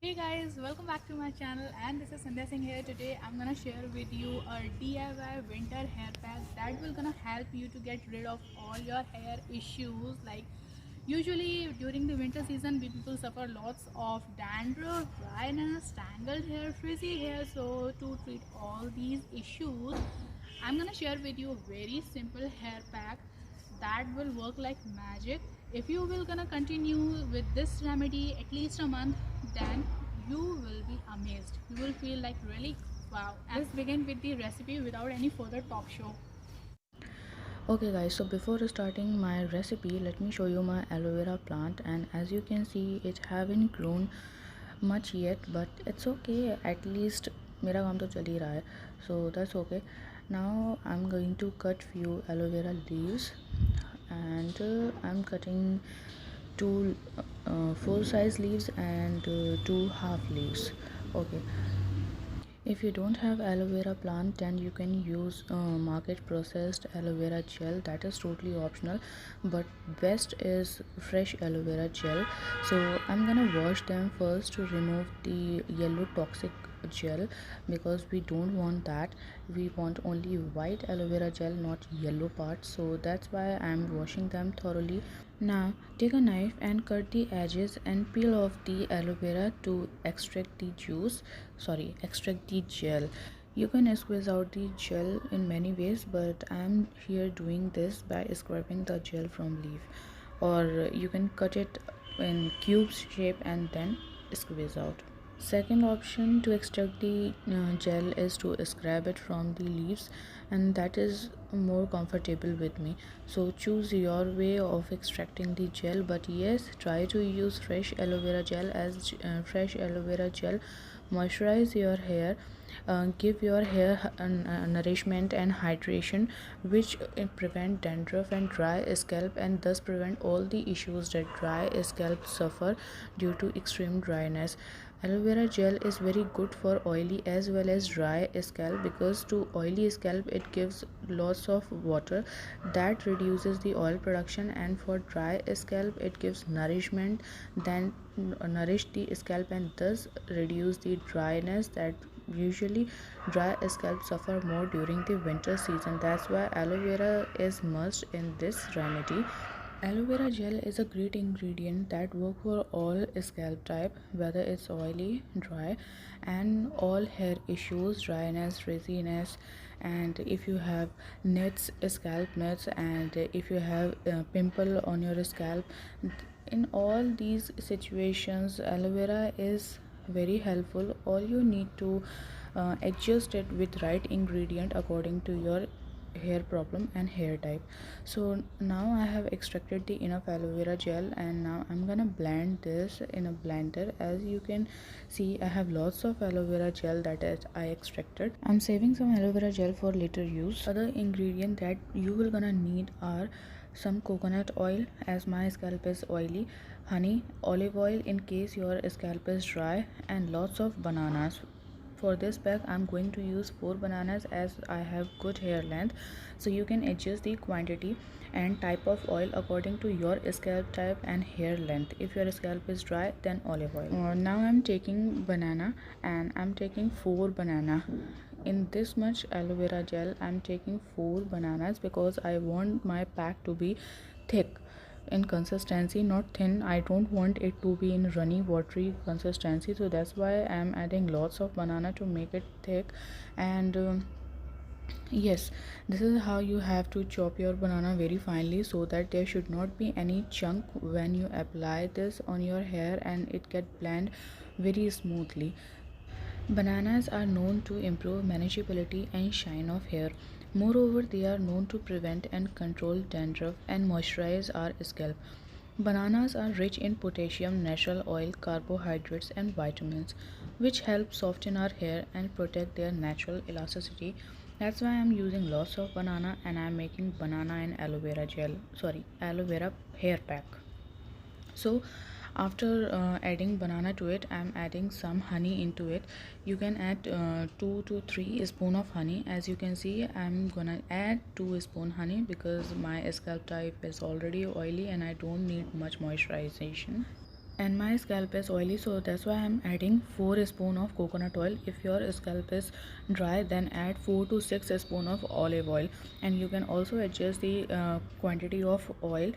Hey guys, welcome back to my channel and this is Sandhya Singh here. Today I'm gonna share with you a DIY winter hair pack that will gonna help you to get rid of all your hair issues. Like usually during the winter season we people suffer lots of dandruff, dryness, tangled hair, frizzy hair. So to treat all these issues, I'm gonna share with you a very simple hair pack that will work like magic. If you will gonna continue with this remedy at least a month, then you will be amazed. You will feel like really wow. And let's begin with the recipe without any further talk show. Okay guys, so before starting my recipe, let me show you my aloe vera plant, and as you can see it haven't grown much yet, but it's okay. At least मेरा काम तो चल ही रहा है, so that's okay. Now I'm going to cut few aloe vera leaves, and I'm cutting two full size leaves and two half leaves. Okay, if you don't have aloe vera plant, then you can use market processed aloe vera gel. That is totally optional, but best is fresh aloe vera gel. So I'm gonna wash them first to remove the yellow toxic gel, because we don't want that. We want only white aloe vera gel, not yellow part. So that's why I'm washing them thoroughly. Now take a knife and cut the edges and peel off the aloe vera to extract the juice, extract the gel. You can squeeze out the gel in many ways, but I'm here doing this by scraping the gel from leaf, or you can cut it in cubes shape and then squeeze out. Second option to extract the gel is to scrub it from the leaves, and that is more comfortable with me. So choose your way of extracting the gel, but yes, try to use fresh aloe vera gel, as fresh aloe vera gel moisturize your hair, give your hair nourishment and hydration, which prevent dandruff and dry scalp, and thus prevent all the issues that dry scalp suffer due to extreme dryness. Aloe vera gel is very good for oily as well as dry scalp, because to oily scalp it gives lots of water that reduces the oil production, and for dry scalp it gives nourishment, then nourish the scalp and thus reduce the dryness that usually dry scalp suffer more during the winter season. That's why aloe vera is must in this remedy. Aloe vera gel is a great ingredient that work for all scalp type, whether it's oily, dry, and all hair issues, dryness, frizziness, and if you have nits, scalp nits, and if you have pimple on your scalp, in all these situations, aloe vera is very helpful. All you need to adjust it with right ingredient according to your hair problem and hair type. So now I have extracted the enough aloe vera gel, and now I'm gonna blend this in a blender. As you can see, I have lots of aloe vera gel that I extracted. I'm saving some aloe vera gel for later use. Other ingredient that you will gonna need are some coconut oil, as my scalp is oily, honey, olive oil in case your scalp is dry, and lots of bananas. For this pack I'm going to use 4 bananas, as I have good hair length, so you can adjust the quantity and type of oil according to your scalp type and hair length. If your scalp is dry, then olive oil. Now I'm taking banana, and I'm taking 4 banana. In this much aloe vera gel I'm taking 4 bananas, because I want my pack to be thick in consistency, not thin. I don't want it to be in runny watery consistency, so that's why I'm adding lots of banana to make it thick. And yes, this is how you have to chop your banana very finely, so that there should not be any chunk when you apply this on your hair, and it get blend very smoothly. Bananas are known to improve manageability and shine of hair. Moreover, they are known to prevent and control dandruff and moisturize our scalp. Bananas are rich in potassium, natural oil, carbohydrates, and vitamins, which help soften our hair and protect their natural elasticity. That's why I'm using lots of banana, and I'm making banana and aloe vera gel, aloe vera hair pack. So after adding banana to it, I'm adding some honey into it. You can add 2 to 3 spoon of honey. As you can see, I'm gonna add 2 spoon honey, because my scalp type is already oily and I don't need much moisturization. and my scalp is oily, so that's why I'm adding 4 spoon of coconut oil. If your scalp is dry, then add 4 to 6 spoon of olive oil. And you can also adjust the quantity of oil.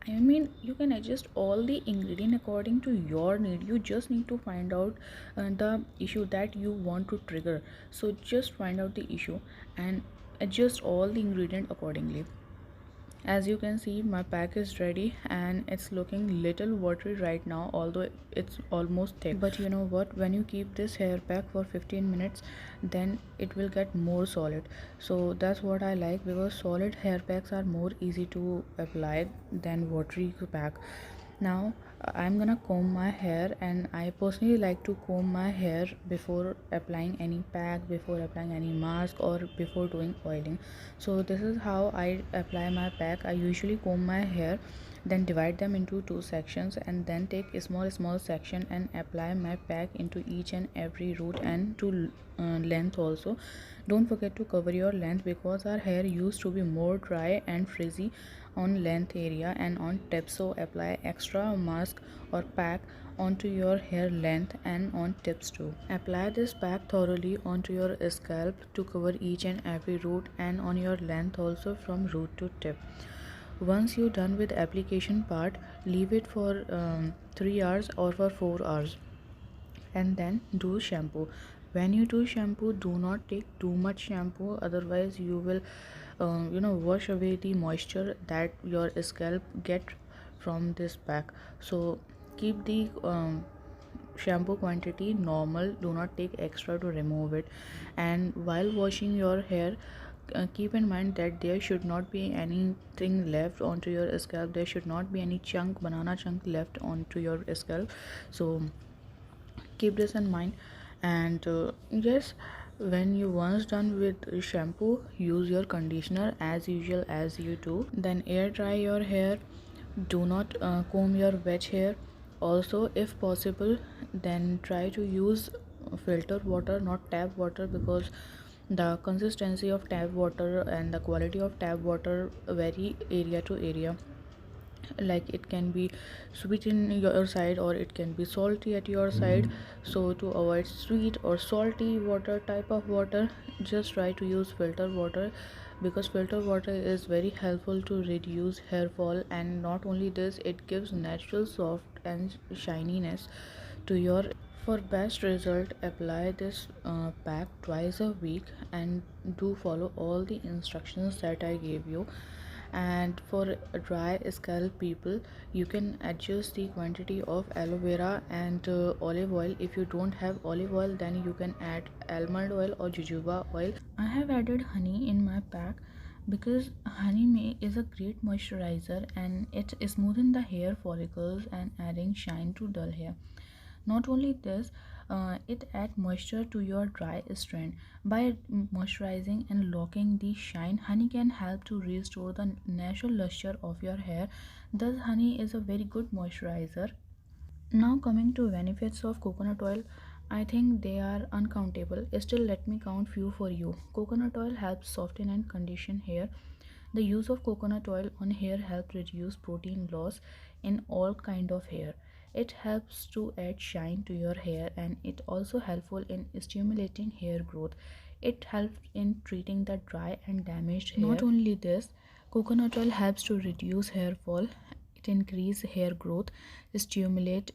I mean, you can adjust all the ingredient according to your need. You just need to find out the issue that you want to trigger. So just find out the issue and adjust all the ingredient accordingly. As you can see, my pack is ready and it's looking little watery right now, although it's almost thick. But you know what, when you keep this hair pack for 15 minutes, then it will get more solid. So that's what I like, because solid hair packs are more easy to apply than watery pack. Now I'm gonna comb my hair, and I personally like to comb my hair before applying any pack, before applying any mask, or before doing oiling. So this is how I apply my pack. I usually comb my hair, then divide them into two sections, and then take a small section and apply my pack into each and every root and to length also. Don't forget to cover your length, because our hair used to be more dry and frizzy on length area and on tips. So apply extra mask or pack onto your hair length and on tips too. Apply this pack thoroughly onto your scalp to cover each and every root, and on your length also from root to tip. Once you're done with application part, leave it for 3 hours or for 4 hours, and then do shampoo. When you do shampoo, do not take too much shampoo, otherwise you will wash away the moisture that your scalp get from this pack. So keep the shampoo quantity normal, do not take extra to remove it. And while washing your hair, keep in mind that there should not be anything left onto your scalp. There should not be any banana chunk left onto your scalp. So keep this in mind. And yes, when you once done with shampoo, use your conditioner as usual as you do, then air dry your hair. Do not comb your wet hair. Also, if possible, then try to use filter water, not tap water, because the consistency of tap water and the quality of tap water vary area to area. Like, it can be sweet in your side, or it can be salty at your side. So to avoid sweet or salty water type of water, just try to use filter water, because filter water is very helpful to reduce hair fall. And not only this, it gives natural soft and shininess to your. For best result, apply this pack twice a week, and do follow all the instructions that I gave you. And for dry scalp people, you can adjust the quantity of aloe vera and olive oil. If you don't have olive oil, then you can add almond oil or jojoba oil. I have added honey in my pack, because is a great moisturizer, and it smoothens the hair follicles and adding shine to dull hair. Not only this, it adds moisture to your dry strand. By moisturizing and locking the shine, honey can help to restore the natural luster of your hair. Thus, honey is a very good moisturizer. Now, coming to benefits of coconut oil, I think they are uncountable. Still, let me count few for you. Coconut oil helps soften and condition hair. The use of coconut oil on hair helps reduce protein loss in all kind of hair. It helps to add shine to your hair, and it also helpful in stimulating hair growth. It helps in treating the dry and damaged hair. Not only this, coconut oil helps to reduce hair fall. It increase hair growth, stimulate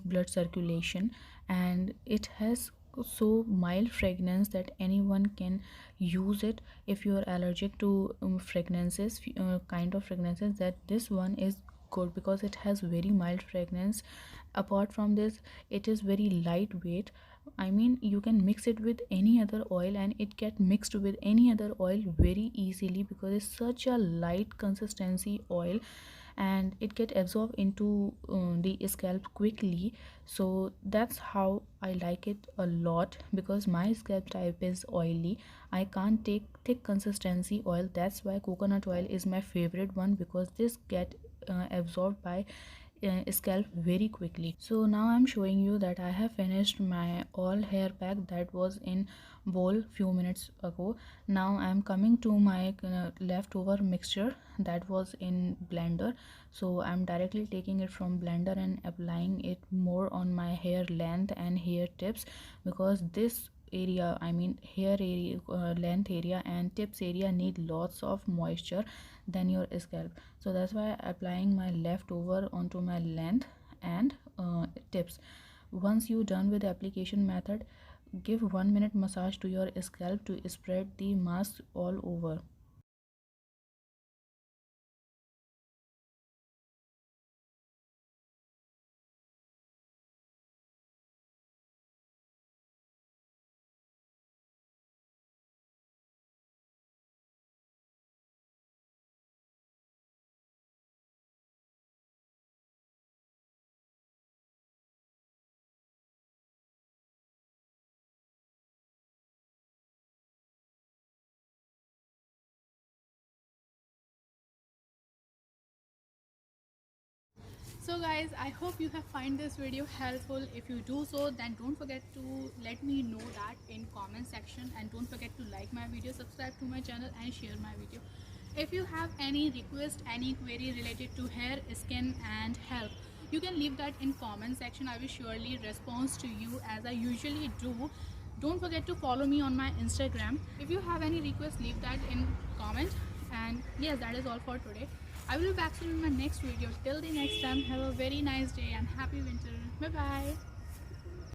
blood circulation, and it has so mild fragrance that anyone can use it. If you are allergic to fragrances, kind of fragrances, that this one is good, because it has very mild fragrance. Apart from this, it is very lightweight. I mean, you can mix it with any other oil, and it get mixed with any other oil very easily, because it's such a light consistency oil, and it get absorbed into the scalp quickly. So that's how I like it a lot, because my scalp type is oily. I can't take thick consistency oil. That's why coconut oil is my favorite one, because this get absorbed by scalp very quickly. So now I'm showing you that I have finished my all hair pack that was in bowl few minutes ago. Now I'm coming to my leftover mixture that was in blender. So I'm directly taking it from blender and applying it more on my hair length and hair tips, because this area, I mean hair area, length area and tips area need lots of moisture than your scalp. So that's why applying my leftover onto my length and tips. Once you done with the application method, give 1 minute massage to your scalp to spread the mask all over. So guys, I hope you have find this video helpful. If you do so, then don't forget to let me know that in comment section, and don't forget to like my video, subscribe to my channel and share my video. If you have any request, any query related to hair, skin and health, you can leave that in comment section. I will surely respond to you as I usually do. Don't forget to follow me on my Instagram. If you have any request, leave that in comment. And yes, that is all for today. I will be back soon in my next video. Till the next time, have a very nice day and happy winter. Bye bye.